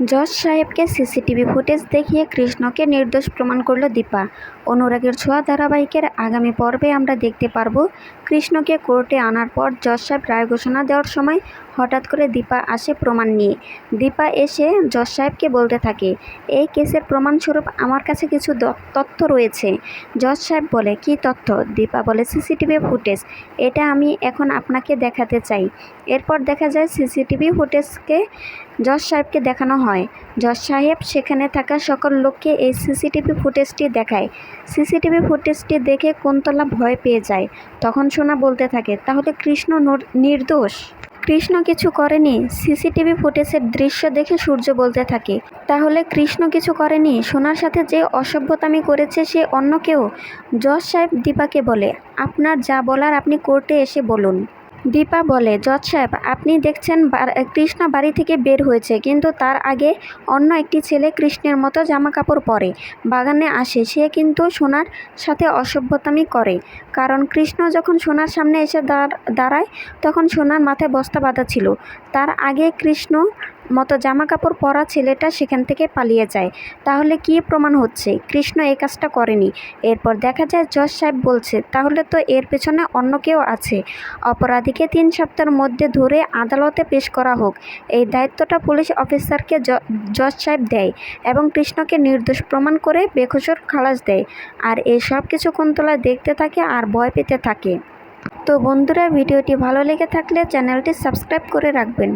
জজ সাহেবকে CCTV footage দেখিয়ে কৃষ্ণকে নির্দোষ প্রমাণ করল দীপা। অনুরাগের ছোঁয়া ধারাবাহিকের আগামী পর্বে আমরা দেখতে পারব কৃষ্ণকে কোর্টে আনার পর জজ সাহেব রায় ঘোষণা দেওয়ার সময় হঠাৎ করে দীপা আসে প্রমাণ নিয়ে। দীপা এসে জজ সাহেবকে বলতে থাকে, এই কেসের প্রমাণস্বরূপ আমার কাছে কিছু তথ্য রয়েছে। জজ সাহেব বলে, কী তথ্য? দীপা বলে, সিসিটিভি ফুটেজ। এটা আমি এখন আপনাকে দেখাতে চাই। এরপর দেখা যায় সিসিটিভি ফুটেজকে জজ সাহেবকে দেখানো হয়। জজ সাহেব সেখানে থাকা সকল লোককে এই সিসিটিভি ফুটেজটি দেখায়। সিসিটিভি ফুটেজটি দেখে কুন্তলা ভয় পেয়ে যায়। তখন সোনা বলতে থাকে, তাহলে কৃষ্ণ নির্দোষ? কৃষ্ণ কিছু করেনি? সিসিটিভি ফুটেজের দৃশ্য দেখে সূর্য বলতে থাকে, তাহলে কৃষ্ণ কিছু করেনি? সোনার সাথে যে অসভ্যতামি করেছে সে অন্য কেউ? জজ সাহেব দীপাকে বলে, আপনার যা বলার আপনি কোর্টে এসে বলুন। দীপা বলে, জজ সাহেব আপনি দেখছেন কৃষ্ণা বাড়ি থেকে বের হয়েছে, কিন্তু তার আগে অন্য একটি ছেলে কৃষ্ণের মতো জামা কাপড় পরে বাগানে আসে। সে কিন্তু সোনার সাথে অসভ্যতামি করে, কারণ কৃষ্ণ যখন সোনার সামনে এসে দাঁড়ায় তখন সোনার মাথায় বস্তা বাঁধা ছিল। তার আগে কৃষ্ণ মতো জামা কাপড় পরা ছেলেটা সেখান থেকে পালিয়ে যায়। তাহলে কি প্রমাণ হচ্ছে কৃষ্ণ এই কাজটা করেনি? এরপর দেখা যায় জজ সাহেব বলছে, তাহলে তো এর পেছনে অন্য কেউ আছে। অপরাধীকে 3 সপ্তাহের মধ্যে ধরে আদালতে পেশ করা হোক, এই দায়িত্বটা পুলিশ অফিসারকে জজ সাহেব দেয় এবং কৃষ্ণকে নির্দোষ প্রমাণ করে বেকসুর খালাস দেয়। আর এই সব কিছু কুন্তলা দেখতে থাকে আর ভয় পেতে থাকে। তো বন্ধুরা, ভিডিওটি ভালো লেগে থাকলে চ্যানেলটি সাবস্ক্রাইব করে রাখবেন।